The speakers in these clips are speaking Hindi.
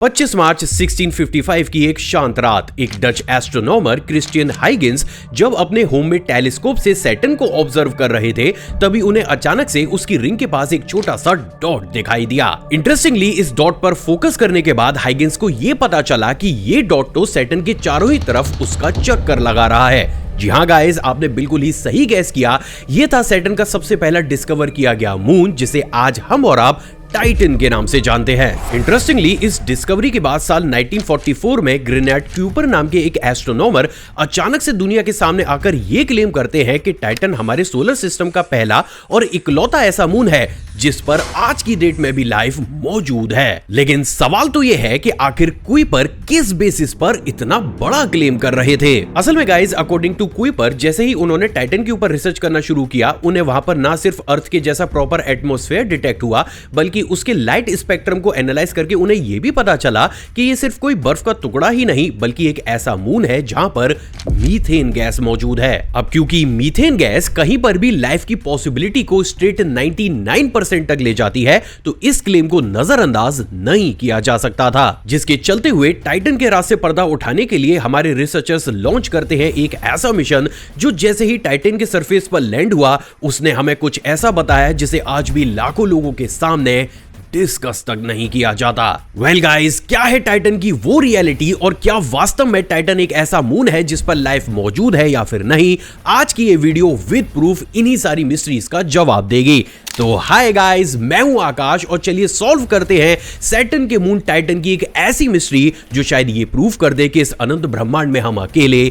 25 मार्च 1655 की एक शांत रात एक डच एस्ट्रोनॉमर क्रिश्चियन हाइगिंस जब अपने होममेड टेलीस्कोप से सैटर्न को ऑब्जर्व कर रहे थे, तभी उन्हें अचानक से उसकी रिंग के पास एक छोटा सा डॉट दिखाई दिया। इंटरेस्टिंगली इस डॉट पर फोकस करने के बाद हाइगिंस को यह पता चला कि ये डॉट तो सैटर्न के चारों ही तरफ उसका चक्कर लगा रहा है। जी हाँ गाइस, आपने बिल्कुल ही सही गैस किया। यह था सैटर्न का सबसे पहला डिस्कवर किया गया मून, जिसे आज हम और आप टाइटन के नाम से जानते हैं। इंटरेस्टिंगली इस डिस्कवरी के बाद साल 1944 में ग्रेनेड क्यूपर नाम के एक एस्ट्रोनॉमर अचानक से दुनिया के सामने आकर यह क्लेम करते हैं कि टाइटन हमारे सोलर सिस्टम का पहला और इकलौता ऐसा मून है जिस पर आज की डेट में भी लाइफ मौजूद है। लेकिन सवाल तो यह है कि आखिर कुइपर किस बेसिस पर इतना बड़ा क्लेम कर रहे थे। असल में गाइस, अकॉर्डिंग टू कुइपर, जैसे ही उन्होंने टाइटन के ऊपर रिसर्च करना शुरू किया, उन्हें वहां पर ना सिर्फ अर्थ के जैसा प्रॉपर एटमॉस्फेयर डिटेक्ट हुआ, बल्कि उसके लाइट स्पेक्ट्रम को एनालाइज करके उन्हें यह भी पता चला कि ये सिर्फ कोई बर्फ का टुकड़ा ही नहीं, बल्कि एक ऐसा मून है जहां पर मीथेन गैस मौजूद है। अब क्योंकि मीथेन गैस कहीं पर भी लाइफ की पॉसिबिलिटी को स्ट्रेट 99% तक ले जाती है, तो इस क्लेम को नजरअंदाज नहीं किया जा सकता था, जिसके चलते हुए टाइटन के रास्ते पर्दा उठाने के लिए हमारे रिसर्चर्स लॉन्च करते हैं एक ऐसा मिशन जो जैसे ही टाइटन के सरफेस पर लैंड हुआ, उसने हमें कुछ ऐसा बताया जिसे आज भी लाखों लोगों के सामने डिस्कस तक नहीं किया जाता। वेल गाइस, क्या है टाइटन की वो रियलिटी और क्या वास्तव में टाइटन एक ऐसा मून है जिस पर लाइफ मौजूद है या फिर नहीं? आज की ये वीडियो विद प्रूफ इन्हीं सारी मिस्ट्रीज का जवाब देगी। तो हाय गाइस, मैं हूं आकाश और चलिए सॉल्व करते हैं सैटर्न के मून टाइटन की एक ऐसी मिस्ट्री जो शायद ये प्रूव कर दे कि इस अनंत ब्रह्मांड में हम अकेले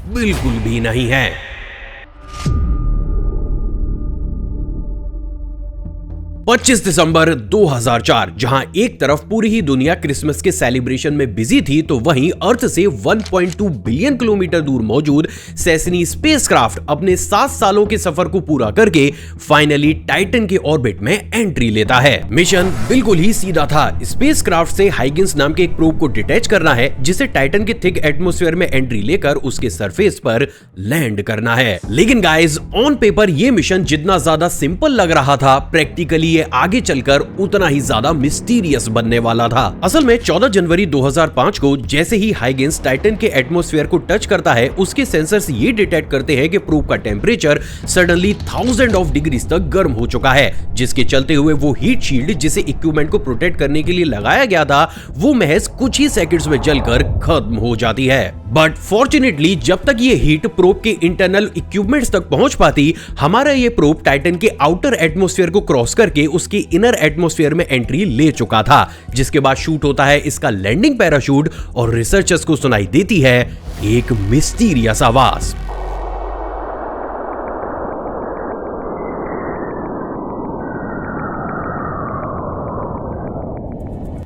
बिल्कुल भी नहीं हैं। 25 दिसंबर 2004, जहां एक तरफ पूरी ही दुनिया क्रिसमस के सेलिब्रेशन में बिजी थी, तो वहीं अर्थ से 1.2 बिलियन किलोमीटर दूर मौजूद सेसनी स्पेसक्राफ्ट अपने 7 सालों के सफर को पूरा करके फाइनली टाइटन के ऑर्बिट में एंट्री लेता है। मिशन बिल्कुल ही सीधा था। स्पेसक्राफ्ट से हाइगिंस नाम के एक प्रोब को डिटैच करना है, जिसे टाइटन के थिक एटमॉस्फेयर में एंट्री लेकर उसके सरफेस पर लैंड करना है। लेकिन गाइस, ऑन पेपर ये मिशन जितना ज्यादा सिंपल लग रहा था, प्रैक्टिकली ये आगे चलकर उतना ही ज्यादा मिस्टीरियस बनने वाला था। असल में 14 जनवरी 2005 को जैसे ही हाइगिंस टाइटन के एटमॉस्फेयर को टच करता है, उसके सेंसर्स ये डिटेक्ट करते हैं कि प्रोब का टेम्परेचर सडनली 1000 डिग्रीज तक गर्म हो चुका है, जिसके चलते हुए वो हीट शील्ड जिसे इक्विपमेंट को प्रोटेक्ट करने के लिए लगाया गया था, वो महज कुछ ही सेकंड्स में जलकर खत्म हो जाती है। बट फॉर्चुनेटली जब तक ये हीट प्रोब के इंटरनल इक्विपमेंट्स तक पहुंच पाती, हमारा ये प्रोब टाइटन के आउटर एटमॉस्फेयर को क्रॉस करके उसके इनर एटमॉस्फेयर में एंट्री ले चुका था, जिसके बाद शूट होता है इसका लैंडिंग पैराशूट और रिसर्चर्स को सुनाई देती है एक मिस्टीरियस आवाज।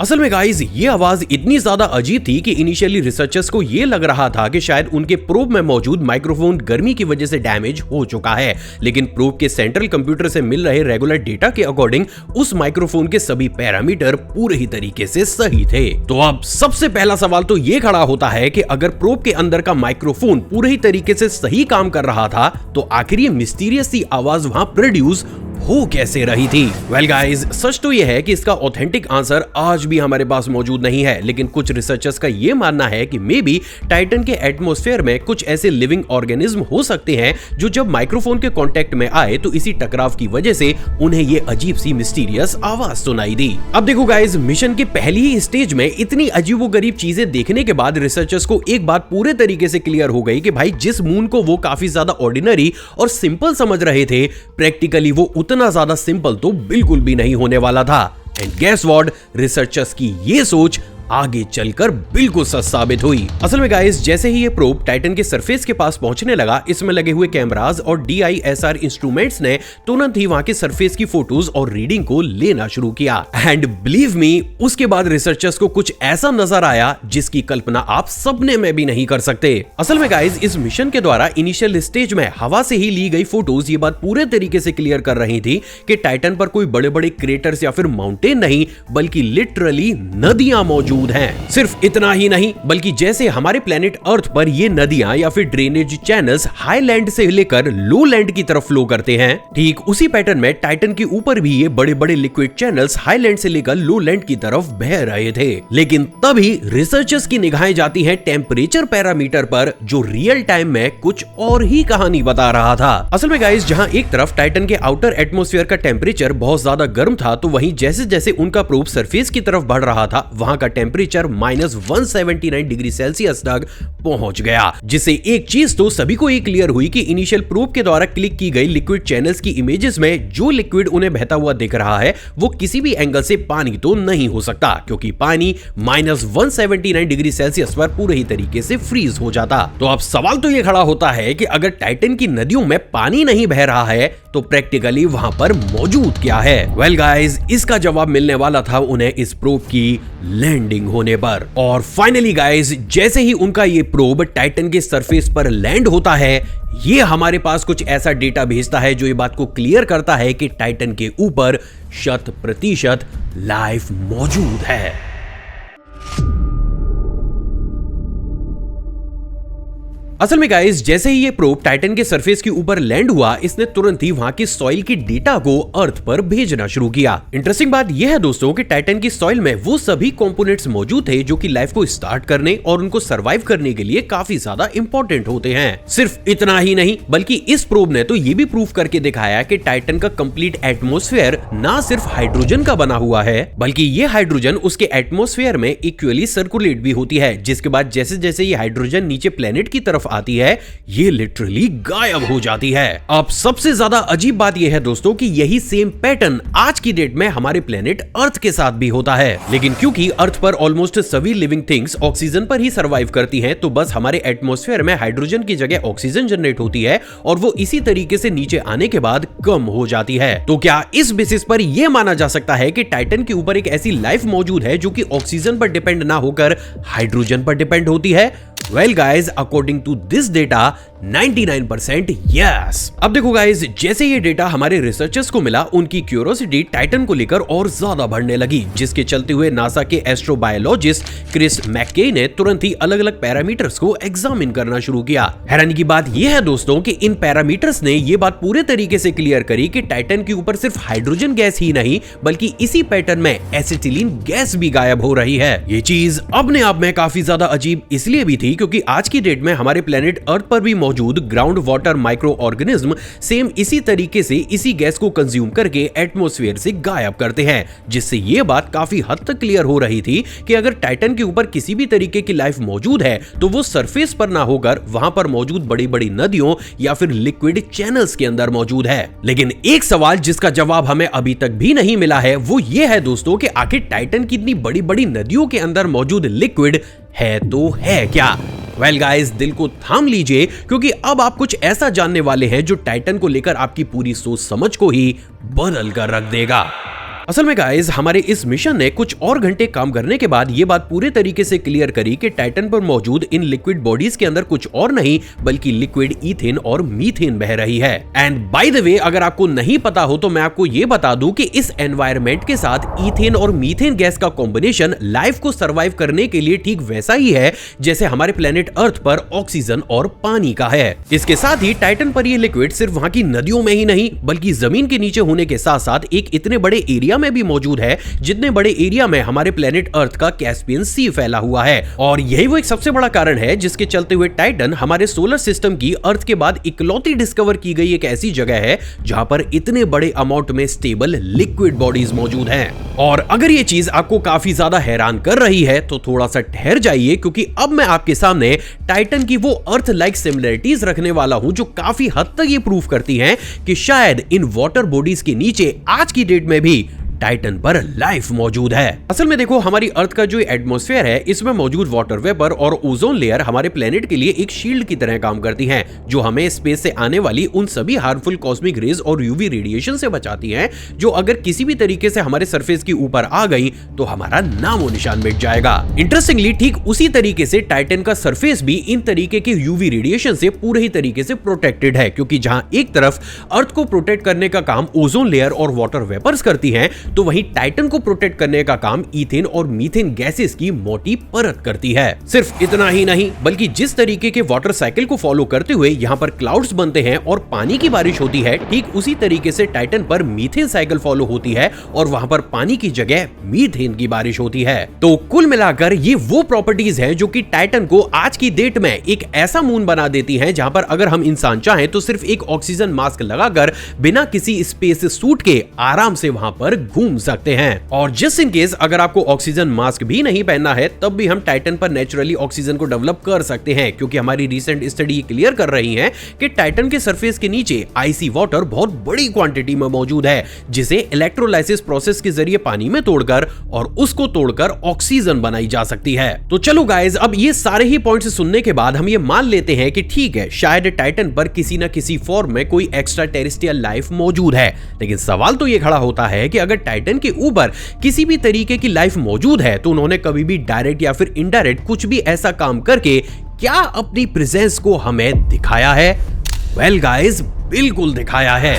असल में गाइस, ये आवाज इतनी ज्यादा अजीब थी कि इनिशियली रिसर्चर्स को ये लग रहा था कि शायद उनके प्रोब में मौजूद माइक्रोफोन गर्मी की वजह से डैमेज हो चुका है। लेकिन प्रोब के सेंट्रल कंप्यूटर से मिल रहे रेगुलर डेटा के अकॉर्डिंग उस माइक्रोफोन के सभी पैरामीटर पूरे ही तरीके से सही थे। तो अब सबसे पहला सवाल तो ये खड़ा होता है कि अगर प्रोब के अंदर का माइक्रोफोन पूरे ही तरीके से सही काम कर रहा था, तो आखिर ये मिस्टीरियस सी आवाज वहां प्रोड्यूस हो कैसे रही थी? वेल गाइस, सच तो यह है कि इसका ऑथेंटिक आंसर आज भी हमारे पास मौजूद नहीं है, लेकिन कुछ रिसर्चर्स का यह मानना है कि मे बी टाइटन के एटमॉस्फेयर में कुछ ऐसे लिविंग ऑर्गेनिज्म हो सकते हैं जो जब माइक्रोफोन के कांटेक्ट में आए तो इसी टकराव की वजह से उन्हें ये अजीब सी मिस्टीरियस आवाज सुनाई दी। अब देखो गाइस, मिशन के पहली ही स्टेज में इतनी अजीबोगरीब चीजें देखने के बाद रिसर्चर्स को एक बात पूरे तरीके से क्लियर हो गई कि भाई, जिस मून को वो काफी ज्यादा ऑर्डिनरी और सिंपल समझ रहे थे, प्रैक्टिकली वो उतना ज्यादा सिंपल तो बिल्कुल भी नहीं होने वाला था। एंड गेस व्हाट, रिसर्चर्स की ये सोच आगे चलकर बिल्कुल सच साबित हुई। असल में गाइस, जैसे ही ये प्रोब टाइटन के सरफेस के पास पहुंचने लगा, इसमें लगे हुए कैमरास और DISR इंस्ट्रूमेंट्स ने तुरंत ही वहां के सरफेस की फोटोज और रीडिंग को लेना शुरू किया। एंड बिलीव मी, उसके बाद रिसर्चर्स को कुछ ऐसा नजर आया जिसकी कल्पना आप सपने में भी नहीं कर सकते। असल में गाइस, इस मिशन के द्वारा इनिशियल स्टेज में हवा से ही ली गई फोटोज ये बात पूरे तरीके से क्लियर कर रही थी कि टाइटन पर कोई बड़े बड़े क्रेटर्स या फिर माउंटेन नहीं, बल्कि लिटरली नदियां मौजूद मौजूद हैं। सिर्फ इतना ही नहीं, बल्कि जैसे हमारे प्लेनेट अर्थ पर ये नदियां या फिर ड्रेनेज चैनल्स हाई लैंड से लेकर लो लैंड की तरफ फ्लो करते हैं, ठीक उसी पैटर्न में टाइटन के ऊपर भी ये बड़े बड़े लिक्विड चैनल्स हाई लैंड से लेकर लो लैंड की तरफ बह रहे थे। लेकिन तभी रिसर्चर्स की निगाहें जाती हैं टेम्परेचर पैरामीटर पर, जो रियल टाइम में कुछ और ही कहानी बता रहा था। असल में गाइस, जहां एक तरफ टाइटन के आउटर एटमॉस्फेयर का टेम्परेचर बहुत ज्यादा गर्म था, तो वहीं जैसे जैसे उनका प्रोब सरफेस की तरफ बढ़ रहा था, वहां का टेम्परेचर -179 डिग्री सेल्सियस तक पहुंच गया। जिससे एक चीज तो सभी को ये क्लियर हुई कि इनिशियल प्रोब के द्वारा क्लिक की गई लिक्विड चैनल्स की इमेजेस में जो लिक्विड उन्हें बहता हुआ दिख रहा है, वो किसी भी एंगल से पानी तो नहीं हो सकता, क्योंकि पानी -179 डिग्री सेल्सियस पर पूरे ही तरीके से फ्रीज हो जाता। तो अब सवाल तो ये खड़ा होता है कि अगर टाइटन की नदियों में पानी नहीं बह रहा है, तो प्रैक्टिकली वहां पर मौजूद क्या है? वेल गाइस, इसका जवाब मिलने वाला था उन्हें इस प्रोब की लैंडिंग होने पर। और फाइनली गाइस, जैसे ही उनका ये प्रोब टाइटन के सरफेस पर लैंड होता है, ये हमारे पास कुछ ऐसा डेटा भेजता है जो ये बात को क्लियर करता है कि टाइटन के ऊपर 100% लाइफ मौजूद है। असल में गाइस, जैसे ही ये प्रोब टाइटन के सरफेस के ऊपर लैंड हुआ, इसने तुरंत ही वहां की सॉइल की डेटा को अर्थ पर भेजना शुरू किया। इंटरेस्टिंग बात यह है दोस्तों कि टाइटन की सॉइल में वो सभी कंपोनेंट्स मौजूद थे जो कि लाइफ को स्टार्ट करने और उनको सरवाइव करने के लिए काफी ज्यादा इंपॉर्टेंट होते हैं। सिर्फ इतना ही नहीं, बल्कि इस प्रोब ने तो ये भी प्रूव करके दिखाया कि टाइटन का कंप्लीट एटमॉस्फेयर ना सिर्फ हाइड्रोजन का बना हुआ है, बल्कि ये हाइड्रोजन उसके एटमॉस्फेयर में इक्वली सर्कुलेट भी होती है, जिसके बाद जैसे जैसे ये हाइड्रोजन नीचे प्लेनेट की तरफ आती है, ये लिटरली गायब हो जाती है। अब सबसे ज्यादा अजीब बात यह है दोस्तों कि यही सेम पैटर्न आज की डेट में हमारे प्लेनेट अर्थ के साथ भी होता है। लेकिन क्योंकि अर्थ पर ऑलमोस्ट सभी लिविंग थिंग्स ऑक्सीजन पर ही सरवाइव करती हैं, तो बस हमारे एटमॉस्फेयर में हाइड्रोजन की जगह ऑक्सीजन जनरेट होती है और वो इसी तरीके से नीचे आने के बाद कम हो जाती है। तो क्या इस बेसिस पर यह माना जा सकता है कि टाइटन के ऊपर एक ऐसी लाइफ मौजूद है जो कि ऑक्सीजन पर डिपेंड ना होकर हाइड्रोजन पर डिपेंड होती है? Well guys, according to this data, 99% yes। अब देखो गाइज, जैसे ये डेटा हमारे रिसर्चर्स को मिला, उनकी क्यूरियोसिटी टाइटन को लेकर और ज्यादा बढ़ने लगी, जिसके चलते हुए नासा के एस्ट्रोबायोलॉजिस्ट क्रिस मैकके ने तुरंत ही अलग अलग पैरामीटर्स को एग्जामिन करना शुरू किया। हैरानी की बात यह है दोस्तों कि इन पैरामीटर्स ने ये बात पूरे तरीके से क्लियर करी कि टाइटन के ऊपर सिर्फ हाइड्रोजन गैस ही नहीं, बल्कि इसी पैटर्न में एसिटिलीन गैस भी गायब हो रही है। ये चीज अपने आप में काफी ज्यादा अजीब इसलिए भी थी क्योंकि आज की डेट में हमारे प्लेनेट अर्थ पर भी मौजूद ground water micro organism same इसी तरीके से इसी गैस को कंज्यूम करके एटमॉस्फेयर से गायब करते हैं, जिससे ये बात काफी हद तक क्लियर हो रही थी कि अगर टाइटन के ऊपर किसी भी तरीके की लाइफ मौजूद है, तो वो सरफेस पर ना होकर वहां पर मौजूद बड़ी बड़ी नदियों या फिर लिक्विड चैनल्स के अंदर मौजूद है। लेकिन एक सवाल जिसका जवाब हमें अभी तक भी नहीं मिला है, वो ये है दोस्तों कि आखिर टाइटन की इतनी बड़ी बड़ी नदियों के अंदर मौजूद लिक्विड है तो है क्या? वेल गाइस, दिल को थाम लीजिए, क्योंकि अब आप कुछ ऐसा जानने वाले हैं जो टाइटन को लेकर आपकी पूरी सोच समझ को ही बदल कर रख देगा। असल में गाइस, हमारे इस मिशन ने कुछ और घंटे काम करने के बाद ये बात पूरे तरीके से क्लियर करी कि टाइटन पर मौजूद इन लिक्विड बॉडीज के अंदर कुछ और नहीं बल्कि लिक्विड ईथेन और मीथेन बह रही है। एंड बाय द वे, अगर आपको नहीं पता हो तो मैं आपको ये बता दूं कि इस एनवायरनमेंट के साथ ईथेन और मीथेन गैस का कॉम्बिनेशन लाइफ को सर्वाइव करने के लिए ठीक वैसा ही है जैसे हमारे प्लेनेट अर्थ पर ऑक्सीजन और पानी का है। इसके साथ ही टाइटन पर ये लिक्विड सिर्फ वहां की नदियों में ही नहीं बल्कि जमीन के नीचे होने के साथ साथ एक इतने बड़े एरिया में भी मौजूद है जितने बड़े एरिया में हमारे प्लेनेट अर्थ का कैस्पियन सी फैला हुआ है। और यही वो एक सबसे बड़ा कारण है जिसके चलते हुए टाइटन हमारे सोलर सिस्टम की अर्थ के बाद इकलौती डिस्कवर की गई एक ऐसी जगह है जहां पर इतने बड़े अमाउंट में स्टेबल लिक्विड बॉडीज मौजूद हैं। और अगर ये चीज आपको काफी ज्यादा हैरान कर रही है तो थोड़ा सा ठहर जाइए, क्योंकि अब मैं आपके सामने टाइटन की वो अर्थ लाइक सिमिलरिटीज रखने वाला हूं जो काफी हद तक ये प्रूफ करती हैं कि शायद इन वाटर बॉडीज के नीचे आज की डेट में भी टाइटन पर लाइफ मौजूद है। असल में देखो, हमारी अर्थ का जो एटमॉस्फेयर है, इसमें मौजूद वाटर वेपर और ओजोन लेयर हमारे प्लेनेट के लिए एक शील्ड की तरह काम करती हैं, जो हमें स्पेस से आने वाली उन सभी हार्मफुल कॉस्मिक रेज और यूवी रेडिएशन से बचाती हैं, जो अगर किसी भी तरीके से हमारे सरफेस के ऊपर आ गई तो हमारा नामो निशान मिट जाएगा। इंटरेस्टिंगली, ठीक उसी तरीके से टाइटन का सरफेस भी इन तरीके के यूवी रेडिएशन से पूरे ही तरीके से प्रोटेक्टेड है, क्योंकि जहां एक तरफ अर्थ को प्रोटेक्ट करने का काम ओजोन लेयर और वाटर वेपर्स करती हैं, तो वहीं टाइटन को प्रोटेक्ट करने का काम ईथेन और मीथेन गैसेस की मोटी परत करती है। सिर्फ इतना ही नहीं, बल्कि जिस तरीके के वाटर साइकिल को फॉलो करते हुए यहाँ पर क्लाउड्स बनते हैं और पानी की बारिश होती है, ठीक उसी तरीके से टाइटन पर मीथेन साइकिल फॉलो होती है और वहां पर पानी की जगह मीथेन की बारिश होती है। तो कुल मिलाकर ये वो प्रॉपर्टीज हैं जो कि टाइटन को आज की डेट में एक ऐसा मून बना देती हैं जहां पर अगर हम इंसान चाहें तो सिर्फ एक ऑक्सीजन मास्क लगाकर बिना किसी स्पेस सूट के आराम से वहां पर घूम सकते हैं। और जस्ट इन केस अगर आपको ऑक्सीजन मास्क भी नहीं पहनना है तब भी हम टाइटन पर नेचुरली ऑक्सीजन को डेवलप कर सकते हैं, क्योंकि हमारी रिसेंट स्टडी क्लियर कर रही है कि टाइटन के सरफेस के नीचे आइसी वाटर बहुत बड़ी क्वांटिटी में मौजूद है, जिसे इलेक्ट्रोलाइसिस प्रोसेस के जरिए पानी में तोड़कर और उसको तोड़कर ऑक्सीजन बनाई जा सकती है। तो चलो गाइस, अब ये सारे ही पॉइंट्स सुनने के बाद हम ये मान लेते हैं कि ठीक है, शायद टाइटन पर किसी न किसी फॉर्म में कोई एक्स्ट्रा टेरेस्ट्रियल लाइफ मौजूद है। लेकिन सवाल तो ये खड़ा होता है कि अगर टाइटन के ऊपर किसी भी तरीके की लाइफ मौजूद है तो उन्होंने कभी भी डायरेक्ट या फिर इनडायरेक्ट कुछ भी ऐसा काम करके क्या अपनी प्रेजेंस को हमें दिखाया है? वेल गाइस, बिल्कुल दिखाया है।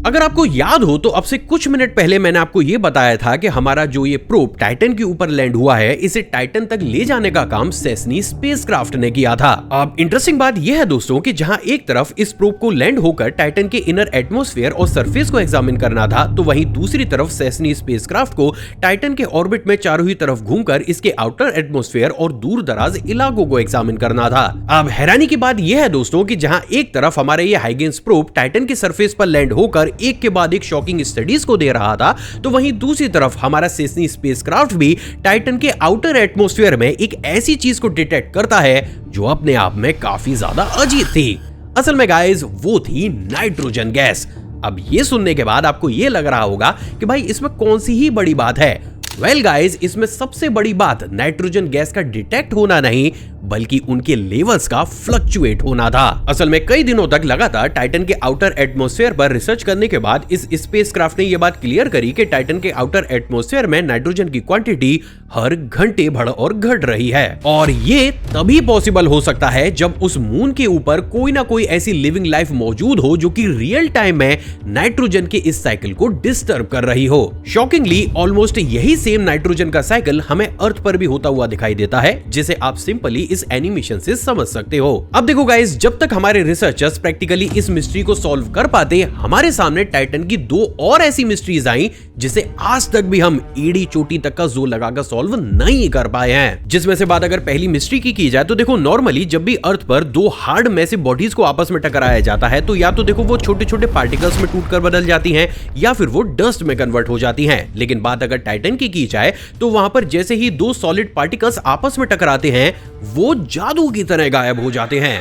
अगर आपको याद हो तो अब से कुछ मिनट पहले मैंने आपको यह बताया था कि हमारा जो ये प्रोब टाइटन के ऊपर लैंड हुआ है, इसे टाइटन तक ले जाने का काम सेसनी स्पेसक्राफ्ट ने किया था। अब इंटरेस्टिंग बात यह है दोस्तों कि जहां एक तरफ इस प्रोब को लैंड होकर टाइटन के इनर एटमॉस्फेयर और सरफेस को एग्जामिन करना था, तो वहीं दूसरी तरफ सेसनी स्पेसक्राफ्ट को टाइटन के ऑर्बिट में चारों ही तरफ घूमकर इसके आउटर एटमॉस्फेयर और दूर दराज इलाकों को एग्जामिन करना था। अब हैरानी की बात यह है दोस्तों कि जहां एक तरफ हमारे ये हाइगेन्स प्रोब टाइटन के सरफेस पर लैंड होकर एक के बाद एक शॉकिंग स्टडीज को दे रहा था, तो वहीं दूसरी तरफ हमारा सेसनी स्पेसक्राफ्ट भी टाइटन के आउटर एटमॉस्फेयर में एक ऐसी चीज को डिटेक्ट करता है जो अपने आप में काफी ज्यादा अजीब थी। असल में गाइस, वो थी नाइट्रोजन गैस। अब ये सुनने के बाद आपको ये लग रहा होगा कि भाई इसमें कौन सी ही बड़ी बात है। वेल गाइस, इसमें सबसे बड़ी बात नाइट्रोजन गैस का डिटेक्ट होना नहीं, बल्कि उनके लेवल्स का फ्लक्चुएट होना था। असल में कई दिनों तक लगातार टाइटन के आउटर एटमॉस्फेयर पर रिसर्च करने के बाद इस स्पेसक्राफ्ट ने यह बात क्लियर करी कि टाइटन के आउटर एटमॉस्फेयर में नाइट्रोजन की क्वांटिटी हर घंटे बढ़ और घट रही है। और ये तभी पॉसिबल हो सकता है जब उस मून के ऊपर कोई ना कोई ऐसी लिविंग लाइफ मौजूद हो जो कि रियल टाइम में नाइट्रोजन के इस साइकिल को डिस्टर्ब कर रही हो। शॉकिंगली ऑलमोस्ट यही सेम नाइट्रोजन का साइकिल हमें अर्थ पर भी होता हुआ दिखाई देता है, जिसे आप सिंपली इस एनिमेशन से समझ सकते हो। अब देखो गाइस, जब तक हमारे रिसर्चर्स प्रैक्टिकली इस मिस्ट्री को सॉल्व कर पाते, हमारे सामने टाइटन की दो और ऐसी मिस्ट्रीज आई जिसे आज तक भी हम एड़ी चोटी तक का जोर लगाकर सॉल्व नहीं कर पाए हैं। जिसमें से बात अगर पहली मिस्ट्री की जाए तो देखो, नॉर्मली जब भी अर्थ पर दो हार्ड मैसिव बॉडीज को आपस में टकराया जाता है तो या तो देखो वो छोटे छोटे पार्टिकल्स में टूटकर बदल जाती हैं या फिर वो डस्ट में कन्वर्ट हो जाती हैं। लेकिन बात अगर टाइटन की जाए तो वहां पर जैसे ही दो सॉलिड पार्टिकल्स आपस में टकराते हैं, वो जादू की तरह गायब हो जाते हैं।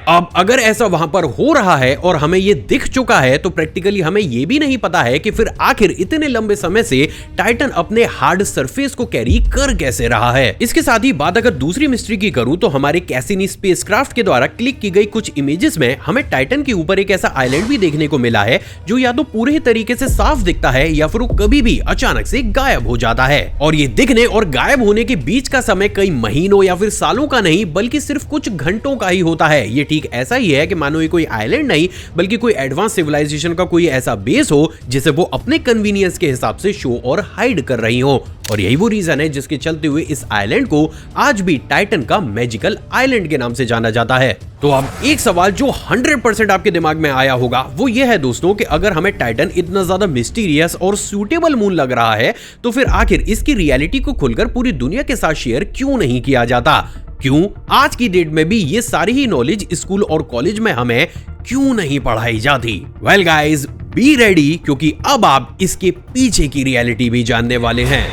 अब अगर ऐसा वहां पर हो रहा है और हमें ये दिख चुका है, तो प्रैक्टिकली हमें ये भी नहीं पता है कि फिर आखिर इतने लंबे समय से टाइटन अपने हार्ड सरफेस को कैरी कर कैसे रहा है। इसके साथ ही बात अगर दूसरी मिस्ट्री की करूं तो हमारे कैसिनी स्पेसक्राफ्ट के द्वारा क्लिक की गई कुछ इमेजेस में हमें टाइटन के ऊपर एक ऐसा आइलैंड भी देखने को मिला है जो या तो पूरे तरीके से साफ दिखता है या फिर वो कभी भी अचानक से गायब हो जाता है। और ये दिखने और गायब होने के बीच का समय कई महीनों या फिर सालों का नहीं, बल्कि सिर्फ कुछ घंटों का ही होता है। ये ठीक ऐसा ही है कि मानो ये कोई आइलैंड नहीं बल्कि कोई एडवांस सिविलाइजेशन का कोई ऐसा बेस हो जिसे वो अपने कन्वीनियंस के हिसाब से शो और हाइड कर रही हो। और यही वो रीजन है जिसके चलते हुए इस आइलैंड को आज भी टाइटन का मैजिकल आइलैंड के नाम से जाना जाता है। तो अब एक सवाल जो 100% आपके दिमाग में आया होगा वो ये है दोस्तों कि अगर हमें टाइटन इतना ज्यादा मिस्टीरियस और सूटेबल मून लग रहा है तो फिर आखिर इसकी रियलिटी को खुलकर पूरी दुनिया के साथ शेयर क्यों नहीं किया जाता? क्यों आज की डेट में भी ये सारी ही नॉलेज स्कूल और कॉलेज में हमें क्यों नहीं पढ़ाई जाती? वेल गाइस, बी रेडी, क्योंकि अब आप इसके पीछे की रियलिटी भी जानने वाले हैं।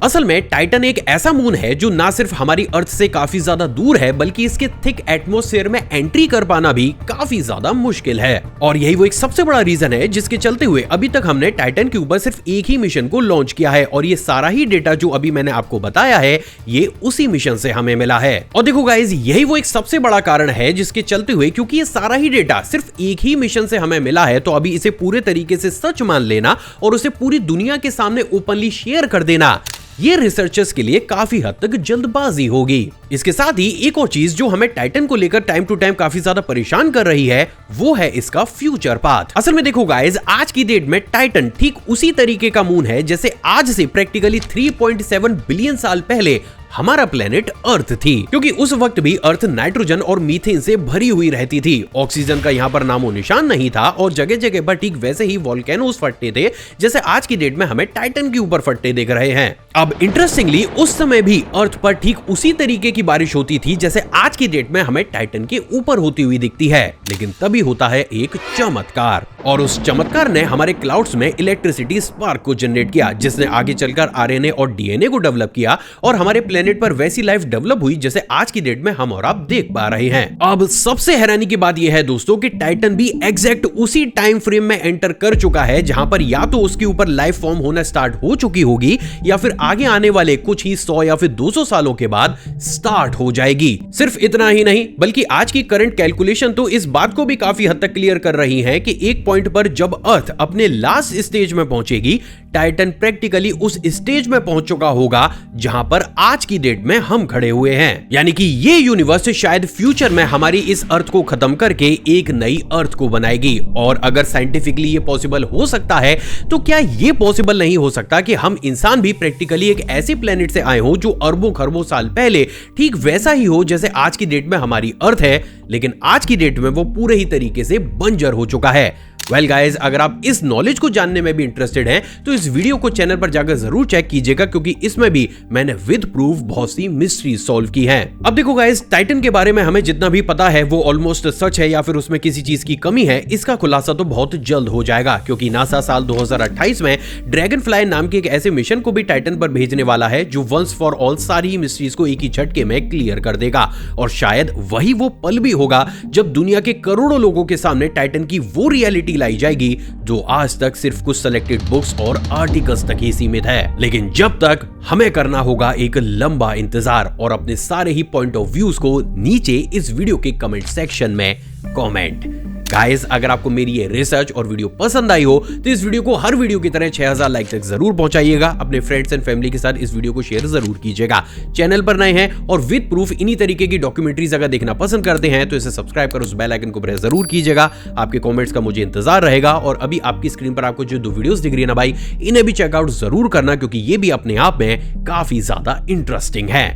असल में टाइटन एक ऐसा मून है जो ना सिर्फ हमारी अर्थ से काफी ज्यादा दूर है बल्कि इसके थिक एटमॉस्फेयर में एंट्री कर पाना भी काफी ज्यादा मुश्किल है। और यही वो एक सबसे बड़ा रीजन है जिसके चलते हुए अभी तक हमने टाइटन के ऊपर सिर्फ एक ही मिशन को लॉन्च किया है और ये सारा ही डेटा जो अभी मैंने आपको बताया है ये उसी मिशन से हमें मिला है। और देखो गाइस, यही वो एक सबसे बड़ा कारण है जिसके चलते हुए, क्योंकि ये सारा ही डेटा सिर्फ एक ही मिशन से हमें मिला है, तो अभी इसे पूरे तरीके से सच मान लेना और उसे पूरी दुनिया के सामने ओपनली शेयर कर देना, ये रिसर्चर्स के लिए काफी हद तक जल्दबाजी होगी। इसके साथ ही एक और चीज जो हमें टाइटन को लेकर टाइम टू टाइम काफी ज्यादा परेशान कर रही है वो है इसका फ्यूचर पाथ। असल में देखो गाइस, आज की डेट में टाइटन ठीक उसी तरीके का मून है जैसे आज से प्रैक्टिकली 3.7 बिलियन साल पहले हमारा प्लेनेट अर्थ थी, क्योंकि उस वक्त भी अर्थ नाइट्रोजन और मीथेन से भरी हुई रहती थी। ऑक्सीजन का यहाँ पर नामो निशान नहीं था और जगह जगह पर ठीक वैसे ही वोल्केनोस फटते थे जैसे आज की डेट में हमें टाइटन के ऊपर फटते दिख रहे हैं। अब इंटरेस्टिंगली उस समय भी अर्थ पर ठीक उसी तरीके की बारिश होती थी जैसे आज की डेट में हमें टाइटन के ऊपर होती हुई दिखती है। लेकिन तभी होता है एक चमत्कार, और उस चमत्कार ने हमारे क्लाउड्स में इलेक्ट्रिसिटी स्पार्क को जनरेट किया, जिसने आगे चलकर आरएनए और डीएनए को डेवलप किया और हमारे प्लेनेट पर वैसी लाइफ डेवलप हुई जैसे आज की डेट में हम और आप देख पा रहे हैं। अब सबसे हैरानी की बात यह है दोस्तों कि टाइटन भी एग्जैक्ट उसी टाइम फ्रेम में एंटर कर चुका है जहां पर या तो उसके ऊपर लाइफ फॉर्म होना स्टार्ट हो चुकी होगी या फिर आगे आने वाले कुछ ही 100 या फिर 200 सालों के बाद स्टार्ट हो जाएगी। सिर्फ इतना ही नहीं बल्कि आज की करंट कैलकुलेशन तो इस बात को भी काफी हद तक क्लियर कर रही है कि एक पॉइंट पर जब अर्थ अपने लास्ट स्टेज में पहुंचेगी, टाइटन प्रैक्टिकली उस स्टेज में पहुंच चुका होगा जहां पर आज की डेट में हम खड़े हुए हैं। यानी कि ये यूनिवर्स शायद फ्यूचर में हमारी इस अर्थ को खत्म करके एक नई अर्थ को बनाएगी। और अगर साइंटिफिकली ये पॉसिबल हो सकता है तो क्या ये पॉसिबल नहीं हो सकता कि हम इंसान भी प्रैक्टिकली एक ऐसे प्लेनेट से आए हो जो अरबों खरबों साल पहले ठीक वैसा ही हो जैसे आज की डेट में हमारी अर्थ है, लेकिन आज की डेट में वो पूरे ही तरीके से बंजर हो चुका है। वेल गाइज, अगर आप इस नॉलेज को जानने में भी इंटरेस्टेड हैं तो इस वीडियो को चैनल पर जाकर जरूर चेक कीजिएगा, क्योंकि इसमें भी मैंने विद प्रूफ बहुत सी मिस्ट्री सॉल्व की हैं। अब देखो गाइज, टाइटन के बारे में हमें जितना भी पता है वो ऑलमोस्ट सच है या फिर उसमें किसी चीज की कमी है, इसका खुलासा तो बहुत जल्द हो जाएगा, क्योंकि नासा साल 2028 में ड्रैगन फ्लाई नाम के एक ऐसे मिशन को भी टाइटन पर भेजने वाला है जो वंस फॉर ऑल सारी मिस्ट्रीज को एक ही झटके में क्लियर कर देगा। और शायद वही वो पल भी होगा जब दुनिया के करोड़ों लोगों के सामने टाइटन की वो रियलिटी लाई जाएगी जो आज तक सिर्फ कुछ सेलेक्टेड बुक्स और आर्टिकल्स तक ही सीमित है। लेकिन जब तक हमें करना होगा एक लंबा इंतजार और अपने सारे ही पॉइंट ऑफ व्यूज को नीचे इस वीडियो के कमेंट सेक्शन में कमेंट। गाइस, अगर आपको मेरी ये रिसर्च और वीडियो पसंद आई हो तो इस वीडियो को हर वीडियो की तरह 6000 लाइक तक जरूर पहुंचाइएगा। अपने फ्रेंड्स एंड फैमिली के साथ इस वीडियो को शेयर जरूर कीजिएगा। चैनल पर नए हैं और विद प्रूफ इन्हीं तरीके की डॉक्यूमेंट्रीज अगर देखना पसंद करते हैं तो इसे सब्सक्राइब कर उस बेल आइकन को प्रेस जरूर कीजिएगा। आपके कॉमेंट्स का मुझे इंतजार रहेगा। और अभी आपकी स्क्रीन पर आपको जो 2 वीडियोस दिख रही है ना भाई, इन्हें भी चेकआउट जरूर करना, क्योंकि ये भी अपने आप में काफी ज्यादा इंटरेस्टिंग है।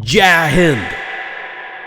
जय हिंद।